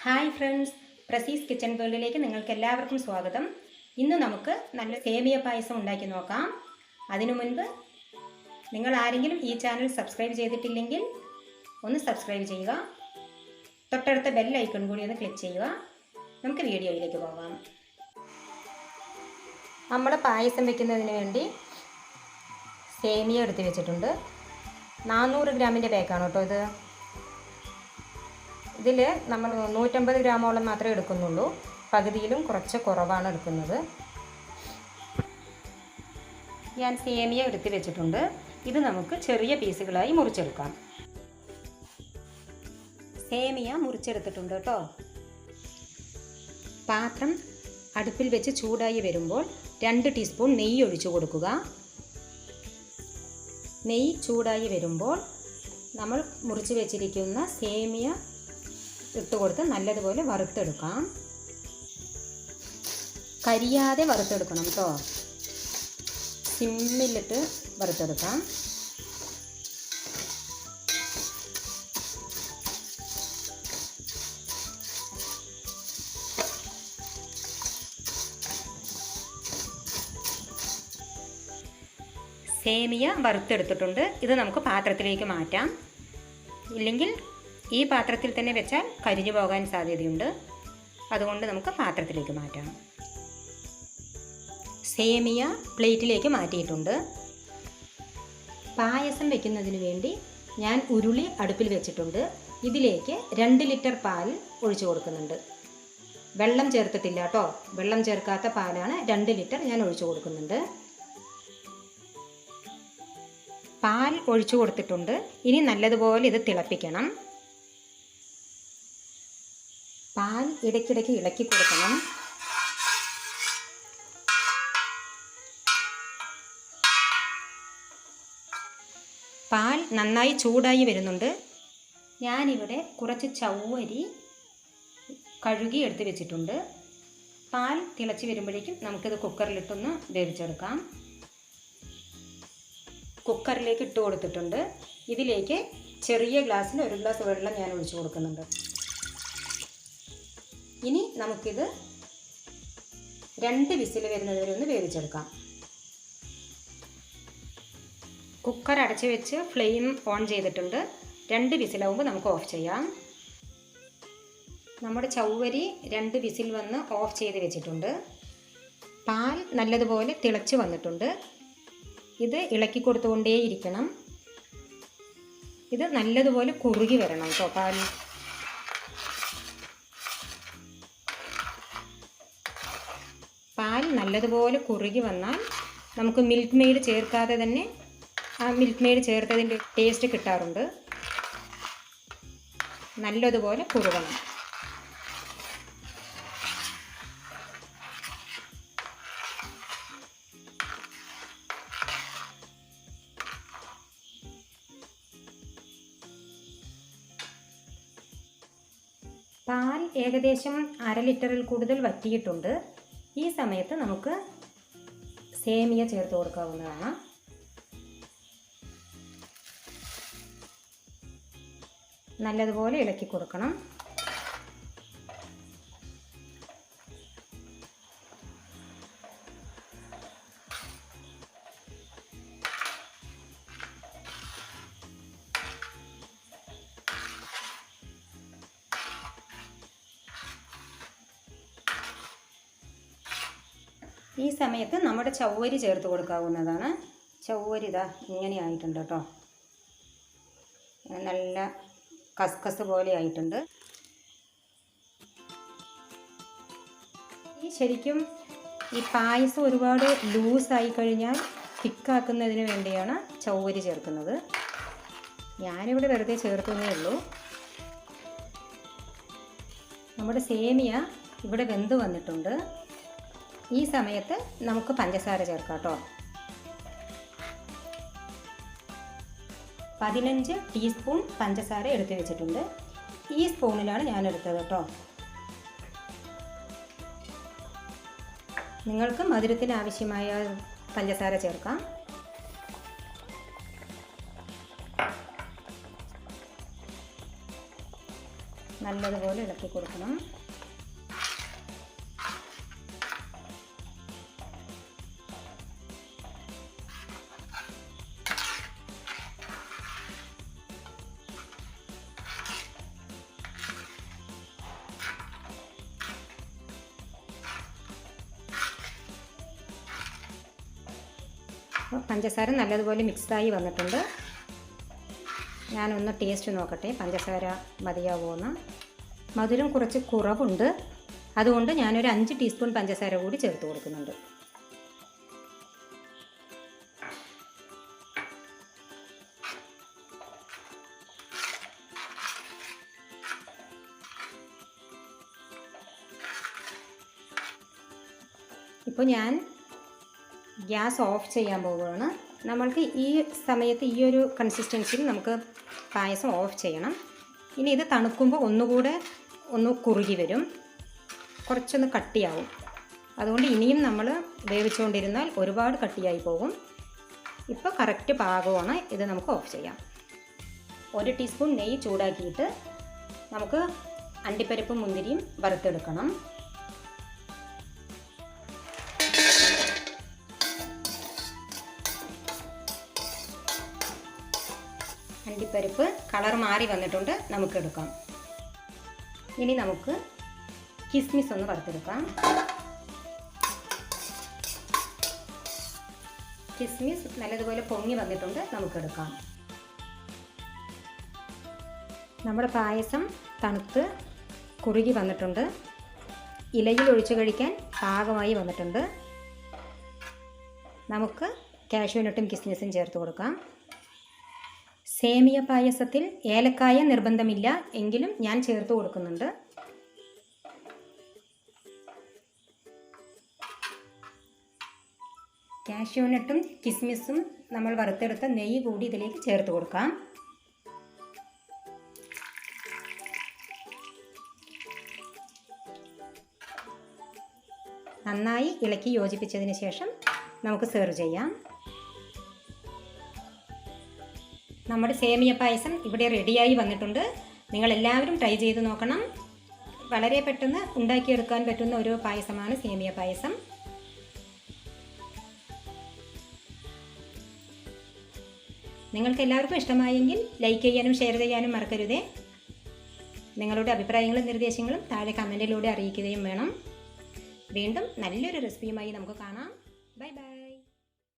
Hi friends, പ്രസീസ് kitchen വേൾഡിലേക്ക് നിങ്ങൾക്ക് എല്ലാവർക്കും സ്വാഗതം. ഇന്ന് നമുക്ക് നല്ല സേമിയ പായസം ഉണ്ടാക്കി നോക്കാം. അതിനു മുൻപ് നിങ്ങൾ ആരെങ്കിലും ഈ ചാനൽ സബ്സ്ക്രൈബ് ചെയ്തിട്ടില്ലെങ്കിൽ ഒന്ന് സബ്സ്ക്രൈബ് ചെയ്യുക. തൊട്ടടുത്ത ബെൽ ഐക്കൺ കൂടി ഒന്ന് ക്ലിക്ക് ചെയ്യുക. നമുക്ക് വീഡിയോയിലേക്ക് പോകാം. നമ്മൾ പായസം വെക്കുന്നതിന് വേണ്ടി സേമിയ എടുത്ത് വെച്ചിട്ടുണ്ട്. 400 ഗ്രാമിൻ്റെ പാക്കാണ് കേട്ടോ ഇത്. ഇതിൽ നമ്മൾ 150 ഗ്രാമോളം മാത്രമേ എടുക്കുന്നുള്ളൂ. പകുതിയിലും കുറച്ച് കുറവാണ് എടുക്കുന്നത്. ഞാൻ സേമിയ എടുത്ത് വെച്ചിട്ടുണ്ട്. ഇത് നമുക്ക് ചെറിയ പീസുകളായി മുറിച്ചെടുക്കാം. സേമിയ മുറിച്ചെടുത്തിട്ടുണ്ട് കേട്ടോ. പാത്രം അടുപ്പിൽ വെച്ച് ചൂടായി വരുമ്പോൾ 2 ടീസ്പൂൺ നെയ്യ് ഒഴിച്ചു കൊടുക്കുക. നെയ്യ് ചൂടായി വരുമ്പോൾ നമ്മൾ മുറിച്ച് വെച്ചിരിക്കുന്ന സേമിയ ഇട്ട് കൊടുത്ത് നല്ലതുപോലെ വറുത്തെടുക്കാം. കരിയാതെ വറുത്തെടുക്കണം കേട്ടോ. സിമ്മിലിട്ട് വറുത്തെടുക്കാം. സേമിയ വറുത്തെടുത്തിട്ടുണ്ട്. ഇത് നമുക്ക് പാത്രത്തിലേക്ക് മാറ്റാം. ഇല്ലെങ്കിൽ ഈ പാത്രത്തിൽ തന്നെ വെച്ചാൽ കരിഞ്ഞു പോകാൻ സാധ്യതയുണ്ട്. അതുകൊണ്ട് നമുക്ക് പാത്രത്തിലേക്ക് മാറ്റാം. സേമിയ പ്ലേറ്റിലേക്ക് മാറ്റിയിട്ടുണ്ട്. പായസം വെക്കുന്നതിന് വേണ്ടി ഞാൻ ഉരുളി അടുപ്പിൽ വെച്ചിട്ടുണ്ട്. ഇതിലേക്ക് 2 ലിറ്റർ പാൽ ഒഴിച്ചു കൊടുക്കുന്നുണ്ട്. വെള്ളം ചേർത്തിട്ടില്ല കേട്ടോ. വെള്ളം ചേർക്കാത്ത പാലാണ്. 2 ലിറ്റർ ഞാൻ ഒഴിച്ചു കൊടുക്കുന്നുണ്ട്. പാൽ ഒഴിച്ചു കൊടുത്തിട്ടുണ്ട്. ഇനി നല്ലതുപോലെ ഇത് തിളപ്പിക്കണം. പാൽ ഇടയ്ക്കിടയ്ക്ക് ഇളക്കി കൊടുക്കണം. പാൽ നന്നായി ചൂടായി വരുന്നുണ്ട്. ഞാനിവിടെ കുറച്ച് ചവ്വരി കഴുകി എടുത്ത് വെച്ചിട്ടുണ്ട്. പാൽ തിളച്ച് വരുമ്പോഴേക്കും നമുക്കിത് കുക്കറിലിട്ടൊന്ന് വേവിച്ചെടുക്കാം. കുക്കറിലേക്ക് ഇട്ട് കൊടുത്തിട്ടുണ്ട്. ഇതിലേക്ക് ചെറിയ ഗ്ലാസ്സിൽ 1 ഗ്ലാസ് വെള്ളം ഞാൻ ഒഴിച്ചു കൊടുക്കുന്നുണ്ട്. ഇനി നമുക്കിത് 2 വിസിൽ വരുന്നത് വരെ ഒന്ന് വേവിച്ചെടുക്കാം. കുക്കർ അടച്ച് വെച്ച് ഫ്ലെയിം ഓൺ ചെയ്തിട്ടുണ്ട്. 2 വിസിലാവുമ്പോൾ നമുക്ക് ഓഫ് ചെയ്യാം. നമ്മുടെ ചവ്വരി 2 വിസിൽ വന്ന് ഓഫ് ചെയ്ത് വെച്ചിട്ടുണ്ട്. പാൽ നല്ലതുപോലെ തിളച്ച് വന്നിട്ടുണ്ട്. ഇത് ഇളക്കി കൊടുത്തുകൊണ്ടേയിരിക്കണം. ഇത് നല്ലതുപോലെ കുറുകി വരണം കേട്ടോ. പാൽ നല്ലതുപോലെ കുറുകി വന്നാൽ നമുക്ക് മിൽക്ക് മെയ്ഡ് ചേർക്കാതെ തന്നെ ആ മിൽക്ക് മെയ്ഡ് ചേർത്തതിൻ്റെ ടേസ്റ്റ് കിട്ടാറുണ്ട്. നല്ലതുപോലെ കുറുകണം. പാൽ ഏകദേശം 1/2 ലിറ്ററിൽ കൂടുതൽ വറ്റിയിട്ടുണ്ട്. ഈ സമയത്ത് നമുക്ക് സേമിയ ചേർത്ത് കൊടുക്കാവുന്നതാണ്. നല്ലതുപോലെ ഇളക്കി കൊടുക്കണം. ഈ സമയത്ത് നമ്മുടെ ചവ്വരി ചേർത്ത് കൊടുക്കാവുന്നതാണ്. ചവ്വരി ഇതാ ഇങ്ങനെ ആയിട്ടുണ്ട് കേട്ടോ. നല്ല കസ്കസ് പോലെ ആയിട്ടുണ്ട്. ശരിക്കും ഈ പായസം ഒരുപാട് ലൂസായി കഴിഞ്ഞാൽ തിക്കാക്കുന്നതിന് വേണ്ടിയാണ് ചവ്വരി ചേർക്കുന്നത്. ഞാനിവിടെ വെറുതെ ചേർക്കുന്നേ ഉള്ളൂ. നമ്മുടെ സേമിയ ഇവിടെ വെന്ത് വന്നിട്ടുണ്ട്. ഈ സമയത്ത് നമുക്ക് പഞ്ചസാര ചേർക്കാം കേട്ടോ. 15 ടീസ്പൂൺ പഞ്ചസാര എടുത്ത് വെച്ചിട്ടുണ്ട്. ഈ സ്പൂണിലാണ് ഞാൻ എടുത്തത് കേട്ടോ. നിങ്ങൾക്ക് മധുരത്തിന് ആവശ്യമായ പഞ്ചസാര ചേർക്കാം. നല്ലതുപോലെ ഇളക്കി കൊടുക്കണം. പഞ്ചസാര നല്ലതുപോലെ മിക്സായി വന്നിട്ടുണ്ട്. ഞാനൊന്ന് ടേസ്റ്റ് നോക്കട്ടെ, പഞ്ചസാര മതിയാവുമെന്ന്. മധുരം കുറച്ച് കുറവുണ്ട്, അതുകൊണ്ട് ഞാനൊരു 5 ടീസ്പൂൺ പഞ്ചസാര കൂടി ചേർത്ത് കൊടുക്കുന്നുണ്ട്. ഇപ്പോൾ ഞാൻ ഗ്യാസ് ഓഫ് ചെയ്യാൻ പോവുകയാണ്. നമ്മൾക്ക് ഈ സമയത്ത് ഈ ഒരു കൺസിസ്റ്റൻസിയിൽ നമുക്ക് പായസം ഓഫ് ചെയ്യണം. ഇനി ഇത് തണുക്കുമ്പോൾ ഒന്നുകൂടെ ഒന്ന് കുറുകി വരും, കുറച്ചൊന്ന് കട്ടിയാവും. അതുകൊണ്ട് ഇനിയും നമ്മൾ വേവിച്ചുകൊണ്ടിരുന്നാൽ ഒരുപാട് കട്ടിയായി പോകും. ഇപ്പോൾ കറക്റ്റ് പാകമാണ്. ഇത് നമുക്ക് ഓഫ് ചെയ്യാം. 1 ടീസ്പൂൺ നെയ്യ് ചൂടാക്കിയിട്ട് നമുക്ക് അണ്ടിപ്പരിപ്പും മുന്തിരിയും വറുത്തെടുക്കണം. അണ്ടിപ്പരിപ്പ് കളർ മാറി വന്നിട്ടുണ്ട്, നമുക്കെടുക്കാം. ഇനി നമുക്ക് കിസ്മിസ് ഒന്ന് വറുത്തെടുക്കാം. കിസ്മിസ് നല്ലതുപോലെ പൊങ്ങി വന്നിട്ടുണ്ട്, നമുക്കെടുക്കാം. നമ്മുടെ പായസം തണുത്ത് കുറുകി വന്നിട്ടുണ്ട്. ഇലയിൽ ഒഴിച്ചു കഴിക്കാൻ പാകമായി വന്നിട്ടുണ്ട്. നമുക്ക് കാഷ്യൂനട്ടും കിസ്മിസും ചേർത്ത് കൊടുക്കാം. സേമിയ പായസത്തിൽ ഏലക്കായ നിർബന്ധമില്ല, എങ്കിലും ഞാൻ ചേർത്ത് കൊടുക്കുന്നുണ്ട്. കാഷ്യൂനട്ടും കിസ്മിസും നമ്മൾ വറുത്തെടുത്ത നെയ്യ് കൂടി ഇതിലേക്ക് ചേർത്ത് കൊടുക്കാം. നന്നായി ഇളക്കി യോജിപ്പിച്ചതിന് ശേഷം നമുക്ക് സെർവ് ചെയ്യാം. നമ്മുടെ സേമിയ പായസം ഇവിടെ റെഡിയായി വന്നിട്ടുണ്ട്. നിങ്ങളെല്ലാവരും ട്രൈ ചെയ്ത് നോക്കണം. വളരെ പെട്ടെന്ന് ഉണ്ടാക്കിയെടുക്കാൻ പറ്റുന്ന ഒരു പായസമാണ് സേമിയ പായസം. നിങ്ങൾക്ക് എല്ലാവർക്കും ഇഷ്ടമായെങ്കിൽ ലൈക്ക് ചെയ്യാനും ഷെയർ ചെയ്യാനും മറക്കരുതേ. നിങ്ങളുടെ അഭിപ്രായങ്ങളും നിർദ്ദേശങ്ങളും താഴെ കമൻറ്റിലൂടെ അറിയിക്കുകയും വേണം. വീണ്ടും നല്ലൊരു റെസിപ്പിയുമായി നമുക്ക് കാണാം.